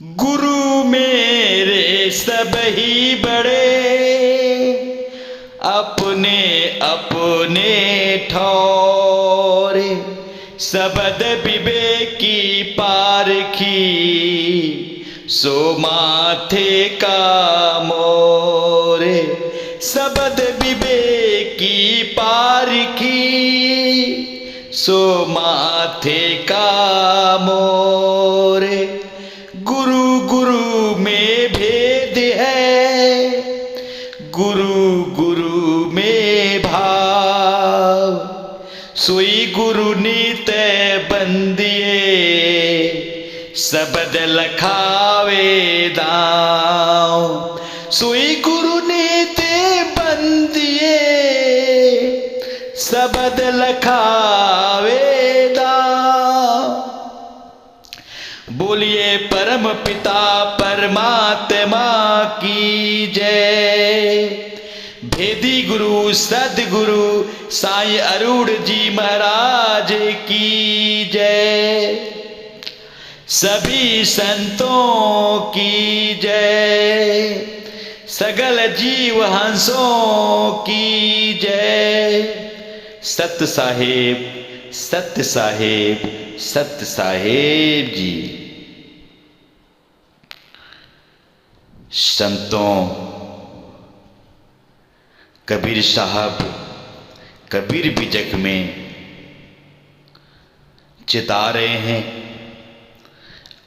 गुरु मेरे सब ही बड़े, अपने अपने ठौरे। सबद विवेकी पारखी, सो माथे का मोरे। सबद विवेकी पारखी, सो माथे का मोरे। गुरु गुरु में भेद है, गुरु गुरु में भाव। सोई गुरु नीत बंदिए, सबद लखावे दाव। सोई गुरु नीत बंदिए, सबद लखावे दाव। बोलिए परम पिता परमात्मा की जय। भेदी गुरु सदगुरु साईं अरुण जी महाराज की जय। सभी संतों की जय, सगल जीव हंसों की जय। सत्य साहेब, सत्य साहेब, सत्य साहेब जी। संतों, कबीर साहब कबीर बिजक में चिता रहे हैं,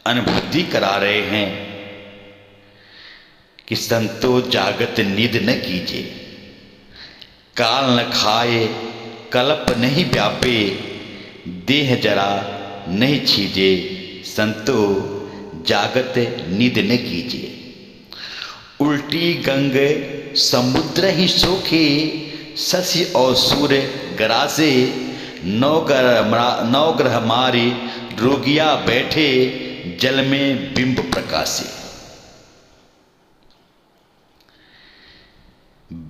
अनुभूति करा रहे हैं कि संतो जागत निद न कीजिए। काल न खाए कल्प नहीं व्यापे, देह जरा नहीं छीजे। संतो जागत निद न कीजिए। उल्टी गंग समुद्र ही सोखे, शशि और सूर्य गरासे। नवग्रह मारे रोगिया बैठे, जल में बिंब प्रकाशे।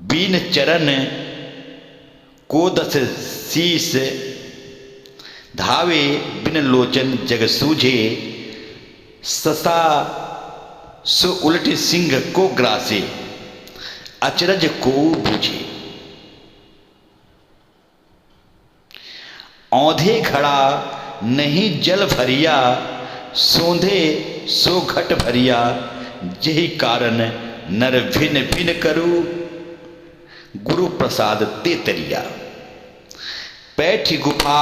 बीन चरण को दस शीस, धावे बिन लोचन जग सूझे। ससा सो उलट सिंह को ग्रासे, अचरज को बूझे। औंधे खड़ा नहीं जल भरिया, सोंधे सो घट भरिया। यही कारण नर भिन भिन करू, गुरु प्रसाद तेतरिया। पैठी गुफा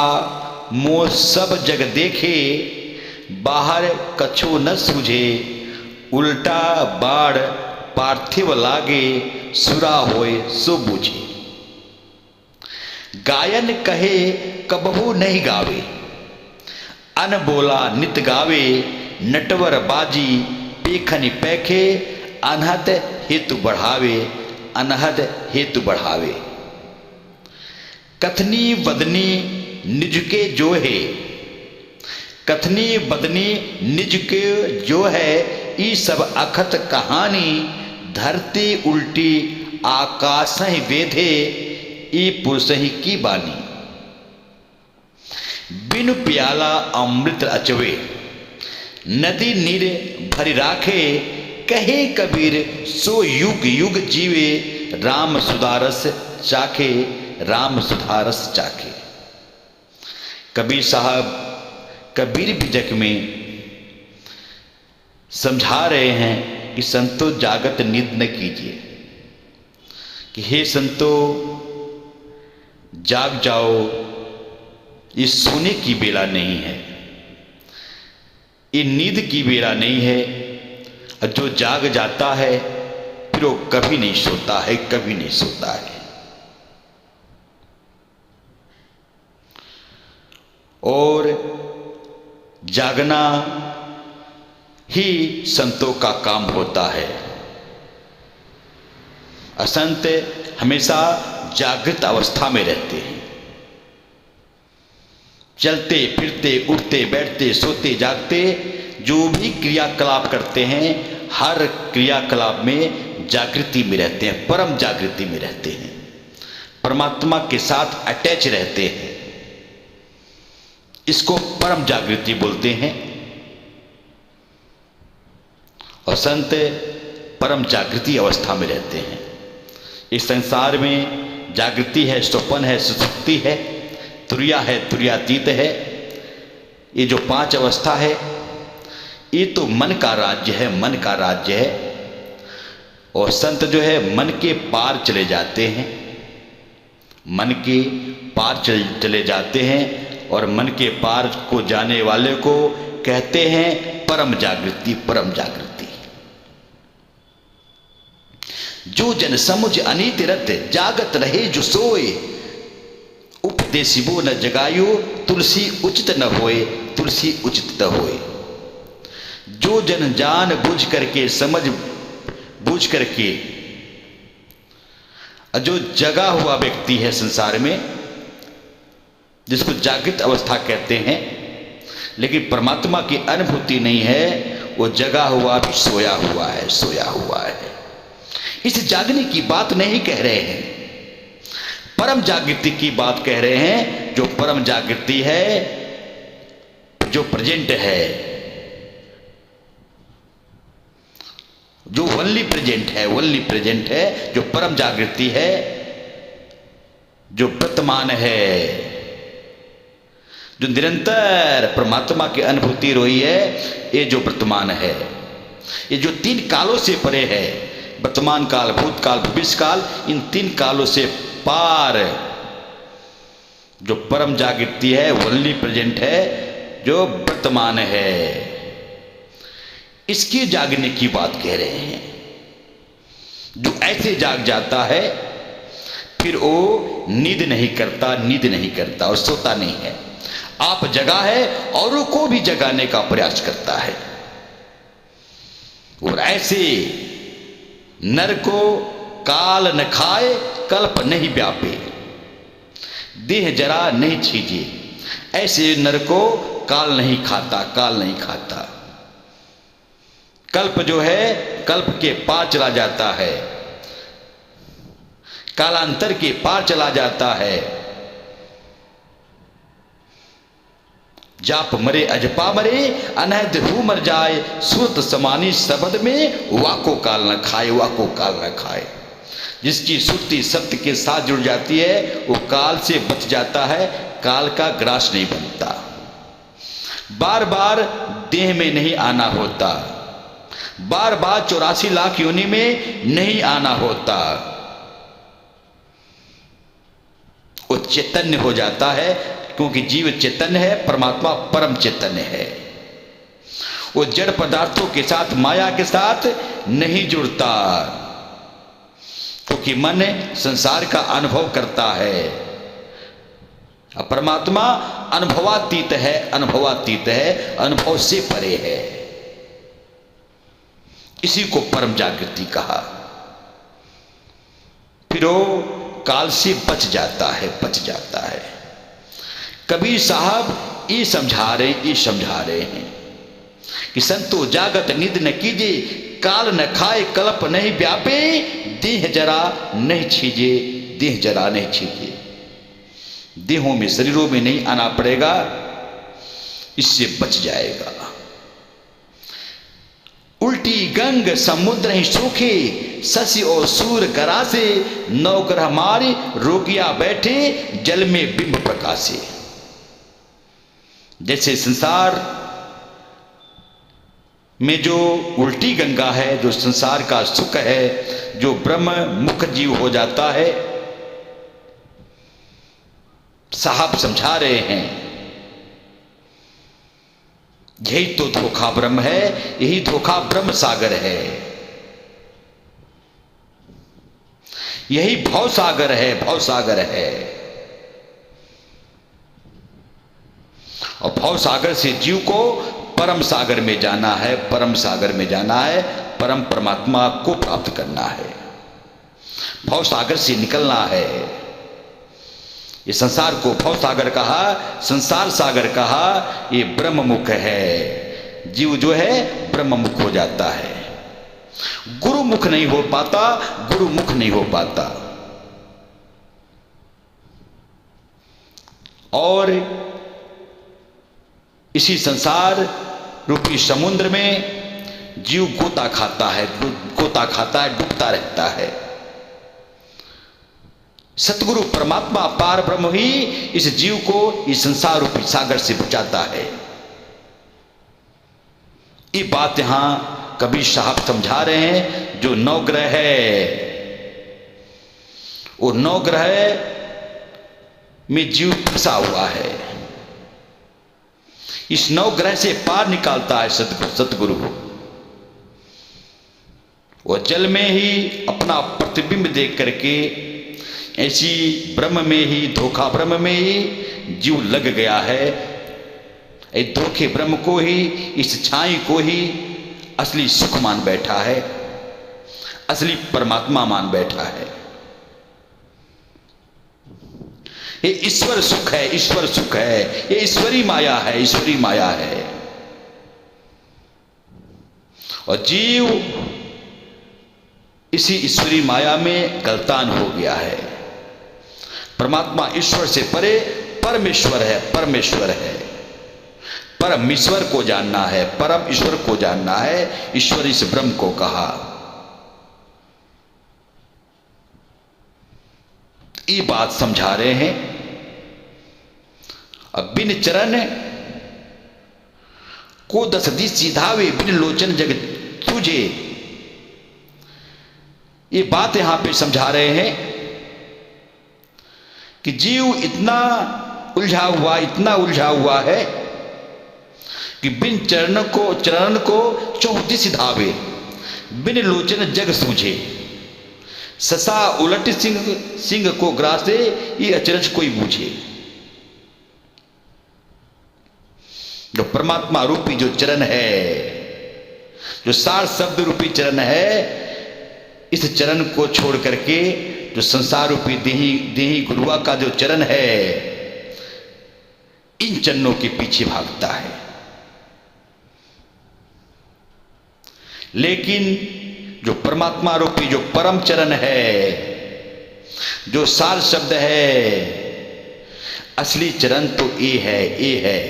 मोह सब जग देखे, बाहर कछो न सूझे। उल्टा बाढ़ पार्थिव लागे, सुरा होए सो बूझे। गायन कहे कबहू नहीं गावे, अन बोला नित गावे। नटवर बाजी पेखनि पैखे, अनहद हेतु बढ़ावे, अनहद हेतु बढ़ावे। कथनी वदनी निज के जो है, कथनी बदनी निज के जो है। ई सब अखत कहानी, धरती उल्टी आकाश ही वेधे। ई पुरुष ही की बानी, बिनु प्याला अमृत अचवे। नदी नीर भरी राखे, कहे कबीर सो युग युग जीवे। राम सुधारस चाखे, राम सुधारस चाखे। कबीर साहब कबीर बिजक में समझा रहे हैं कि संतो जागत निद न कीजिए। कि हे संतो जाग जाओ, ये सोने की बेला नहीं है, ये नींद की बेला नहीं है। और जो जाग जाता है फिर वो कभी नहीं सोता है, कभी नहीं सोता है। और जागना ही संतों का काम होता है। असंत हमेशा जागृत अवस्था में रहते हैं। चलते फिरते उठते बैठते सोते जागते जो भी क्रियाकलाप करते हैं, हर क्रियाकलाप में जागृति में रहते हैं, परम जागृति में रहते हैं, परमात्मा के साथ अटैच रहते हैं। इसको परम जागृति बोलते हैं। और संत परम जागृति अवस्था में रहते हैं। इस संसार में जागृति है, स्वपन है, सुसुप्ति है, तुरिया है, तुरियातीत है। ये जो 5 अवस्था है ये तो मन का राज्य है, मन का राज्य है। और संत जो है मन के पार चले जाते हैं, मन के पार चले जाते हैं। और मन के पार को जाने वाले को कहते हैं परम जागृति, परम जागृति। जो जन समुझ अनीत रत जागत रहे जो सोए, उपदेशिबो न जगायो तुलसी उचित न होए, तुलसी उचित न होए। जो जन जान बुझ करके, समझ बुझ करके, जो जगा हुआ व्यक्ति है संसार में, जिसको जागृत अवस्था कहते हैं, लेकिन परमात्मा की अनुभूति नहीं है, वो जगा हुआ भी सोया हुआ है, सोया हुआ है। इस जागने की बात नहीं कह रहे हैं, परम जागृति की बात कह रहे हैं। जो परम जागृति है, जो प्रेजेंट है, जो वनली प्रेजेंट है, वनली प्रेजेंट है, जो परम जागृति है, जो वर्तमान है, जो निरंतर परमात्मा की अनुभूति रोई है, ये जो वर्तमान है, ये जो 3 कालों से परे है, वर्तमान काल, भूतकाल, भविष्य काल, इन 3 कालों से पार जो परम जागृति है, वनली प्रेजेंट है, जो वर्तमान है, इसकी जागने की बात कह रहे हैं। जो ऐसे जाग जाता है फिर वो नींद नहीं करता, नींद नहीं करता और सोता नहीं है। आप जगा है औरों को भी जगाने का प्रयास करता है। और ऐसे नर को काल न खाए, कल्प नहीं व्यापे, देह जरा नहीं छीजे। ऐसे नर को काल नहीं खाता, काल नहीं खाता। कल्प जो है, कल्प के पार चला जाता है, कालांतर के पार चला जाता है। जाप मरे अजपा मरे, अनहद हु मर जाए, सुरत समानी शब्द में, वाको काल न खाए, वाको काल न खाए। जिसकी सुरती सत्य के साथ जुड़ जाती है वो काल से बच जाता है, काल का ग्रास नहीं बनता। बार बार देह में नहीं आना होता, बार बार 84 लाख योनि में नहीं आना होता। वो चैतन्य हो जाता है, क्योंकि जीव चैतन्य है, परमात्मा परम चैतन्य है। वो जड़ पदार्थों के साथ, माया के साथ नहीं जुड़ता, क्योंकि मन संसार का अनुभव करता है। अब परमात्मा अनुभवातीत है, अनुभवातीत है, अनुभव से परे है। इसी को परम जागृति कहा। फिर वो काल से बच जाता है, बच जाता है। कबीर साहब ये समझा रहे हैं कि संतो जागत निद न कीजे, काल न खाए, कल्प नहीं व्यापे, देह जरा नहीं छीजे, देह जरा नहीं छीजे। देहों में, शरीरों में नहीं आना पड़ेगा, इससे बच जाएगा। उल्टी गंग समुद्र ही सूखे, शशि और सूर गरासे, नवग्रह मारे रोगिया बैठे, जल में बिंब प्रकाशे। जैसे संसार में जो उल्टी गंगा है, जो संसार का सुख है, जो ब्रह्म मुख जीव हो जाता है, साहब समझा रहे हैं यही तो धोखा ब्रह्म है, यही धोखा ब्रह्म सागर है, यही भव सागर है, भव सागर है। और भव सागर से जीव को परम सागर में जाना है, परम सागर में जाना है, परम परमात्मा को प्राप्त करना है, भव सागर से निकलना है। ये संसार को भव सागर कहा, संसार सागर कहा, ये ब्रह्म मुख है। जीव जो है ब्रह्म मुख हो जाता है, गुरु मुख नहीं हो पाता, गुरु मुख नहीं हो पाता। और इसी संसार रूपी समुद्र में जीव गोता खाता है, डूबता रहता है। सतगुरु परमात्मा पार ब्रह्म ही इस जीव को इस संसार रूपी सागर से बचाता है। ये बात यहां कबीर साहब समझा रहे हैं। जो नवग्रह है, वो नवग्रह में जीव फंसा हुआ है, इस नवग्रह से पार निकालता है सतगुरु। वो जल में ही अपना प्रतिबिंब देख करके ऐसी ब्रह्म में ही, धोखा ब्रह्म में ही जीव लग गया है। इस धोखे ब्रह्म को ही, इस छाई को ही असली सुख मान बैठा है, असली परमात्मा मान बैठा है। ये ईश्वर सुख है, ईश्वर सुख है, ये ईश्वरी माया है, ईश्वरी माया है। और जीव इसी ईश्वरी माया में गलतान हो गया है। परमात्मा ईश्वर से परे परमेश्वर है, परमेश्वर है। परम ईश्वर को जानना है, परम ईश्वर को जानना है। ईश्वर इस ब्रह्म को कहा। ये बात समझा रहे हैं। अब बिन चरण को दस दी सीधावे, बिन लोचन जग तुझे। ये बात यहां पे समझा रहे हैं कि जीव इतना उलझा हुआ है कि बिन चरण को चौदिस धावे, बिन लोचन जग सूझे। ससा उलट सिंह को ग्रासे, ये अचरज कोई बूझे। जो परमात्मा रूपी जो चरण है, जो सार शब्द रूपी चरण है, इस चरण को छोड़ करके जो संसार रूपी देही गुरुआ का जो चरण है, इन चरणों के पीछे भागता है। लेकिन जो परमात्मा रूपी जो परम चरण है, जो सार शब्द है, असली चरण तो ये है।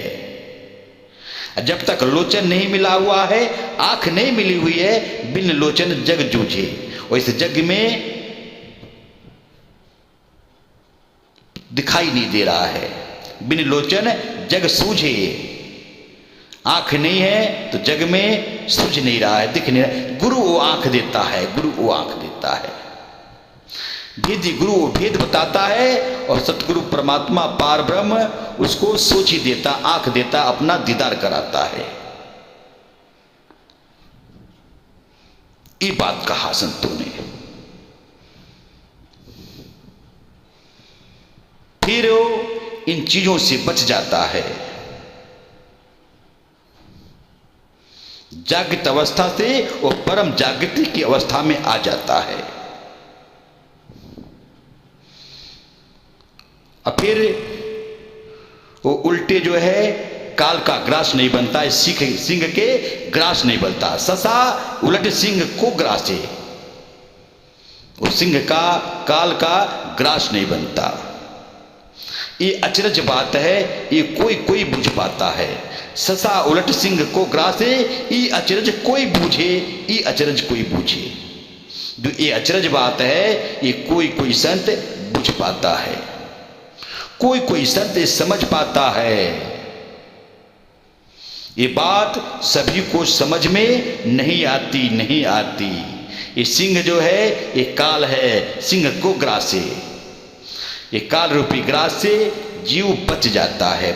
जब तक लोचन नहीं मिला हुआ है, आंख नहीं मिली हुई है, बिन लोचन जग जूझे। और इस जग में दिखाई नहीं दे रहा है। बिन लोचन जग सूझे, आंख नहीं है तो जग में सूझ नहीं रहा है, दिख नहीं रहा है। गुरु वो आंख देता है, गुरु वो आंख देता है। भेदी गुरु वो भेद बताता है, और सतगुरु परमात्मा पार ब्रह्म उसको सोच ही देता, आंख देता, अपना दीदार कराता है। ये बात कहा संतों ने। फिर वो इन चीजों से बच जाता है। जागृत अवस्था से वो परम जागृति की अवस्था में आ जाता है। और फिर वो उल्टे जो है काल का ग्रास नहीं बनता है, सिंह के ग्रास नहीं बनता। ससा उलट सिंह को ग्रासे, वो सिंह का काल का ग्रास नहीं बनता। ये अचरज बात है, ये कोई बुझ पाता है। ससा उलट सिंह को ग्रासे, ये अचरज कोई बूझे, ये अचरज कोई बूझे। जो ये अचरज बात है, ये कोई संत बुझ पाता है, कोई संत समझ पाता है। ये बात सभी को समझ में नहीं आती। ये सिंह जो है ये काल है, सिंह को ग्रासे। ये काल रूपी ग्रास से जीव बच जाता है।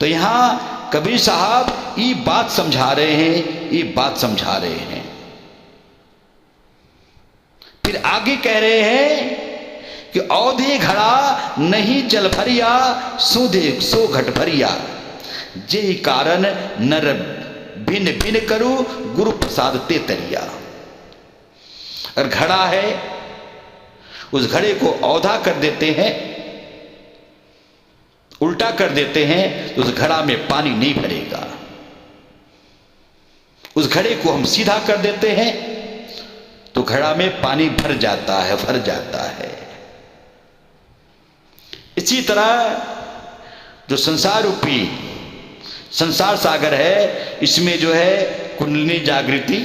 तो यहां कबीर साहब ये बात समझा रहे हैं। फिर आगे कह रहे हैं कि औधे घड़ा नहीं जल भरिया, सूधे सो घट भरिया। जे कारण नर भिन्न भिन्न करू, गुरु प्रसाद ते तरिया। अगर घड़ा है, उस घड़े को औधा कर देते हैं, उल्टा कर देते हैं, तो उस घड़ा में पानी नहीं भरेगा। उस घड़े को हम सीधा कर देते हैं तो घड़ा में पानी भर जाता है। इसी तरह जो संसार रूपी संसार सागर है, इसमें जो है कुंडलिनी जागृति,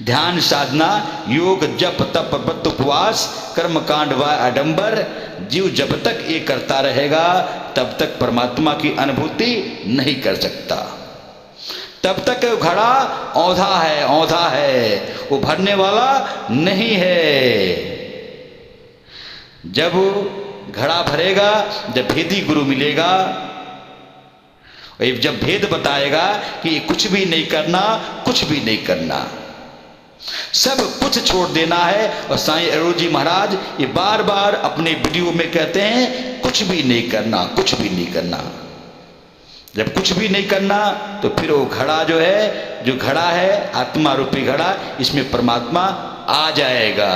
ध्यान साधना, योग, जप, तप, व्रत, उपवास, कर्म कांड व आडंबर, जीव जब तक ये करता रहेगा तब तक परमात्मा की अनुभूति नहीं कर सकता। तब तक घड़ा औंधा है, औंधा है, वो भरने वाला नहीं है। जब घड़ा भरेगा, जब भेदी गुरु मिलेगा, जब भेद बताएगा कि कुछ भी नहीं करना, कुछ भी नहीं करना, सब कुछ छोड़ देना है। और साईं अरुण जी महाराज ये बार बार अपने वीडियो में कहते हैं कुछ भी नहीं करना, कुछ भी नहीं करना। जब कुछ भी नहीं करना तो फिर वो घड़ा जो है, जो घड़ा है आत्मा रूपी घड़ा, इसमें परमात्मा आ जाएगा।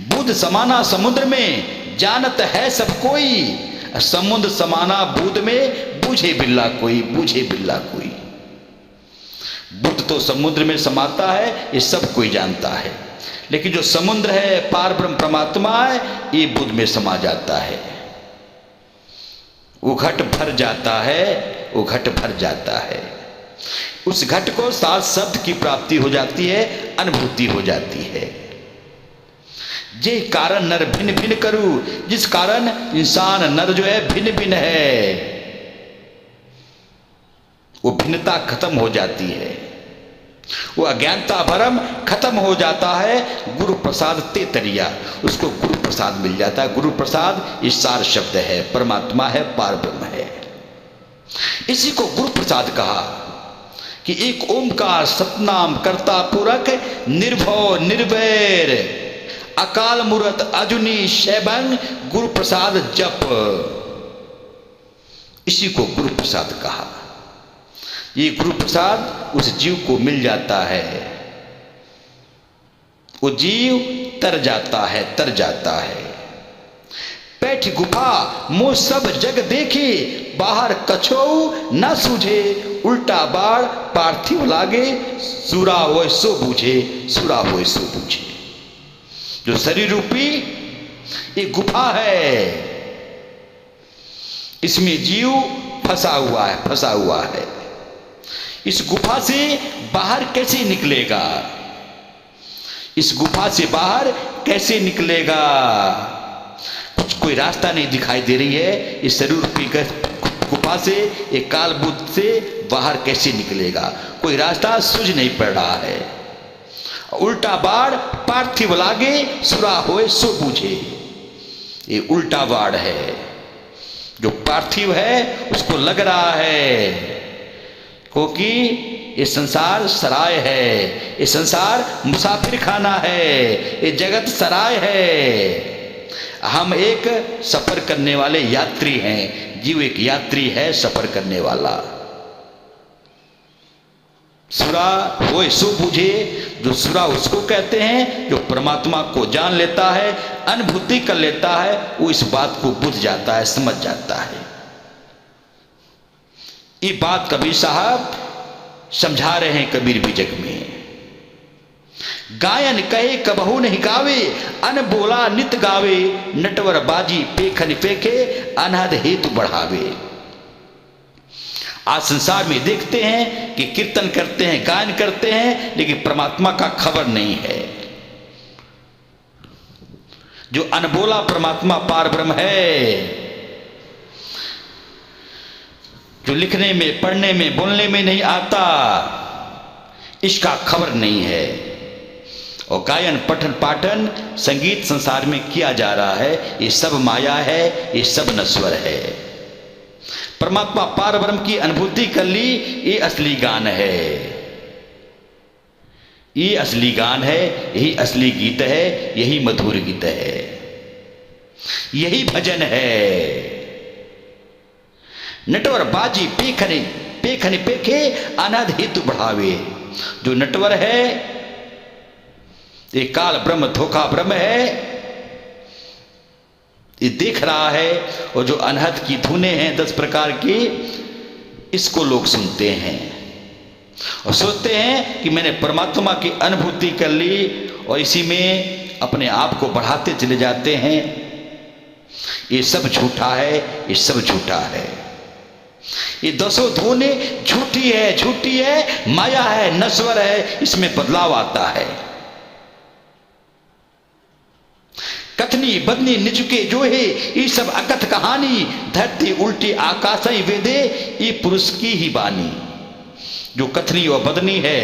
बुध समाना समुद्र में जानत है सब कोई, समुद्र समाना बुध में बूझे बिल्ला कोई, बूझे बिल्ला कोई। बुध तो समुद्र में समाता है, ये सब कोई जानता है, लेकिन जो समुद्र है पार ब्रह्म परमात्मा है, ये बुध में समा जाता है। वो घट भर जाता है, वो घट भर जाता है। उस घट को सात शब्द की प्राप्ति हो जाती है, अनुभूति हो जाती है। जे कारण नर भिन्न भिन्न करूं, जिस कारण इंसान नर जो है भिन्न भिन्न है, वो भिन्नता खत्म हो जाती है, वो अज्ञानता भरम खत्म हो जाता है। गुरु प्रसाद तेतरिया, उसको गुरु प्रसाद मिल जाता है। गुरु प्रसाद इस सार शब्द है, परमात्मा है, पार ब्रह्म है। इसी को गुरु प्रसाद कहा कि एक ओमकार सतनाम कर्ता पूरक निर्भव निर्वैर अकाल मूरत अजुनी शैबंग गुरु प्रसाद जप, इसी को गुरु प्रसाद कहा। ये गुरु प्रसाद उस जीव को मिल जाता है, वो जीव तर जाता है, तर जाता है। पैठ गुफा मोह सब जग देखे, बाहर कछो न सूझे, उल्टा बाढ़ पार्थिव लागे, सूरा होए सो बूझे, सूरा होए सो बूझे। जो शरीर रूपी ये गुफा है, इसमें जीव फंसा हुआ है, फंसा हुआ है। इस गुफा से बाहर कैसे निकलेगा? इस गुफा से बाहर कैसे निकलेगा? कुछ कोई रास्ता नहीं दिखाई दे रही है। इस शरीर रूपी गुफा से, एक काल बुद्ध से बाहर कैसे निकलेगा? कोई रास्ता सूझ नहीं पड़ रहा है। उल्टा बाढ़ पार्थिव लागे, सुरा होए सो बूझे। ये उल्टा बाढ़ है, जो पार्थिव है उसको लग रहा है, क्योंकि ये संसार सराय है, ये संसार मुसाफिर खाना है, ये जगत सराय है। हम एक सफर करने वाले यात्री हैं, जीव एक यात्री है, सफर करने वाला। सुरा होए सो बूझे, जो सुरा उसको कहते हैं जो परमात्मा को जान लेता है, अनुभूति कर लेता है, वो इस बात को बुझ जाता है, समझ जाता है। ये बात कबीर साहब समझा रहे हैं कबीर बीजक में। गायन कहे कबहू नहीं गावे, अन बोला नित गावे, नटवर बाजी पेखन फेंके, अनहद हेतु बढ़ावे। आज संसार में देखते हैं कि कीर्तन करते हैं, गायन करते हैं, लेकिन परमात्मा का खबर नहीं है। जो अनबोला परमात्मा पार ब्रह्म है, जो लिखने में, पढ़ने में, बोलने में नहीं आता, इसका खबर नहीं है। और गायन पठन पाठन संगीत संसार में किया जा रहा है, ये सब माया है, ये सब नश्वर है। परमात्मा पार ब्रह्म की अनुभूति कर ली, ये असली गान है, ये असली गान है, यही असली गीत है, यही मधुर गीत है, यही भजन है। नटवर बाजी पेखने पेखने पेखे, अनहद हेतु बढ़ावे। जो नटवर है ये काल ब्रह्म, धोखा ब्रह्म है, ये देख रहा है। और जो अनहद की धुनें हैं 10 प्रकार की, इसको लोग सुनते हैं और सोचते हैं कि मैंने परमात्मा की अनुभूति कर ली, और इसी में अपने आप को बढ़ाते चले जाते हैं। ये सब झूठा है, ये सब झूठा है। ये दसों धुने झूठी है, झूठी है, माया है, नश्वर है, इसमें बदलाव आता है। कथनी बदनी निजुके जो है, ये सब अकथ कहानी, धरती उल्टी आकाशई वेदे, ये पुरुष की ही बानी। जो कथनी और बदनी है,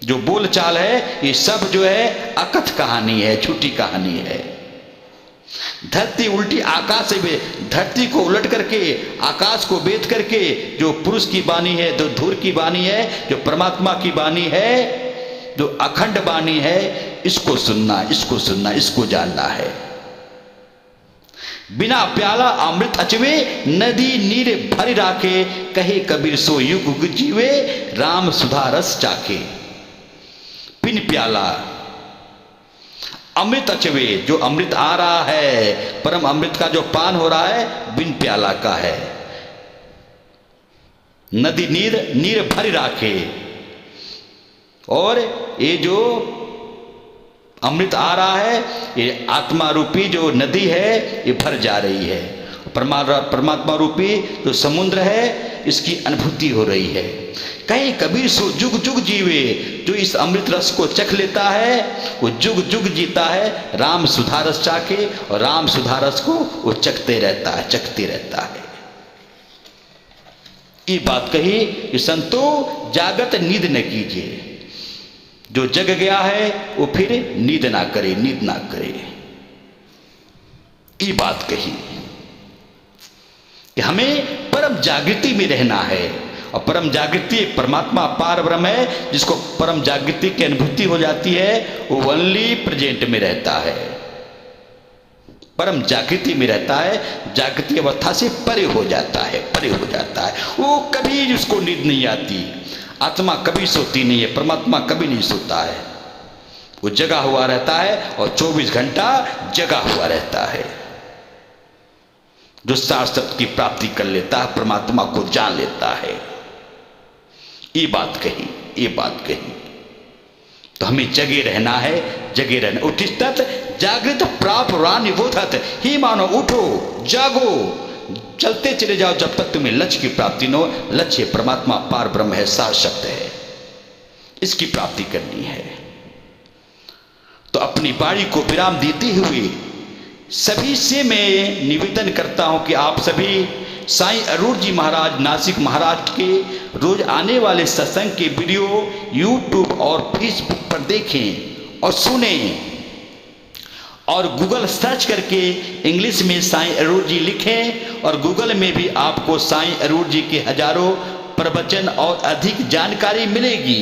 जो बोलचाल है, ये सब जो है अकथ कहानी है, झूठी कहानी है। धरती उल्टी आकाश से, धरती को उलट करके आकाश को बेच करके जो पुरुष की वाणी है, जो धूर की वाणी है, जो परमात्मा की वाणी है, जो अखंड वाणी है, इसको सुनना, इसको सुनना, इसको जानना है। बिना प्याला अमृत अचवे, नदी नीर भर राखे, कहे कबीर सो युग जीवे, राम सुधा रस चाखे। बिन प्याला अमृत अचवे, जो अमृत आ रहा है, परम अमृत का जो पान हो रहा है, बिन प्याला का है। नदी नीर भर राखे, और ये जो अमृत आ रहा है, ये आत्मा रूपी जो नदी है, ये भर जा रही है। परमात्मा रूपी जो समुद्र है, इसकी अनुभूति हो रही है। कहीं कबीर सो जुग जुग जीवे, जो इस अमृत रस को चख लेता है, वो जुग जुग जीता है। राम सुधा रस चाखे, और राम सुधा रस को वो चखते रहता है, चखते रहता है। ये बात कही कि संतो जागत नींद न कीजिए, जो जग गया है वो फिर नींद ना करे, नींद ना करे। ये बात कही कि हमें परम जागृति में रहना है, और परम जागृति परमात्मा पार ब्रह्म है, जिसको परम जागृति की अनुभूति हो जाती है, वो ओनली प्रेजेंट में रहता है, परम जागृति में रहता है, जागृति अवस्था से परे हो जाता है, परे हो जाता है। वो कभी उसको नींद नहीं आती, आत्मा कभी सोती नहीं है, परमात्मा कभी नहीं सोता है, वो जगा हुआ रहता है, और 24 घंटा जगा हुआ रहता है। जो शाश्वत की प्राप्ति कर लेता है, परमात्मा को जान लेता है। ये बात कही, ये बात कही। तो हमें जगे रहना है, जगे रहना। उठिष्ठत जागृत प्राप निबोधत, ही मानो उठो जागो, चलते चले जाओ जब तक तुम्हें लक्ष्य की प्राप्ति न हो। लक्ष्य परमात्मा पार ब्रह्म है, सार शब्द है, इसकी प्राप्ति करनी है। तो अपनी वाणी को विराम देते हुए सभी से मैं निवेदन करता हूं कि आप सभी साईं अरूण जी महाराज नासिक महाराज के रोज आने वाले सत्संग के वीडियो यूट्यूब और फेसबुक पर देखें और सुने, और गूगल सर्च करके इंग्लिश में साईं अरूण जी लिखें, और गूगल में भी आपको साईं अरूण जी के हजारों प्रवचन और अधिक जानकारी मिलेगी।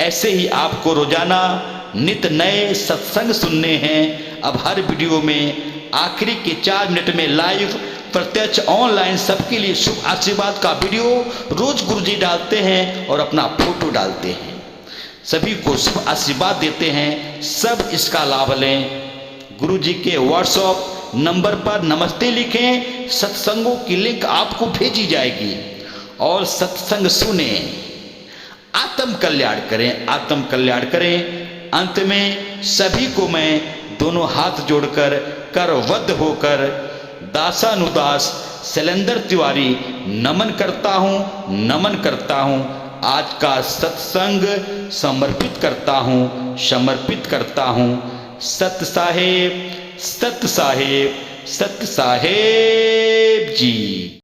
ऐसे ही आपको रोजाना नित नए सत्संग सुनने हैं। अब हर वीडियो में आखिरी के 4 मिनट में लाइव प्रत्यक्ष ऑनलाइन सबके लिए शुभ आशीर्वाद का वीडियो रोज गुरुजी डालते हैं और अपना फोटो डालते हैं, सभी को शुभ आशीर्वाद देते हैं। सब इसका लाभ लें। गुरुजी के व्हाट्सएप नंबर पर नमस्ते लिखें, सत्संगों की लिंक आपको भेजी जाएगी, और सत्संग सुने, आत्म कल्याण करें, आत्म कल्याण करें। अंत में सभी को मैं दोनों हाथ जोड़कर करवद्ध होकर दासानुदास शैलेंद्र तिवारी नमन करता हूँ, नमन करता हूँ। आज का सत्संग समर्पित करता हूँ, समर्पित करता हूँ। सत्य साहेब, सत्य साहेब, सत्य साहेब जी।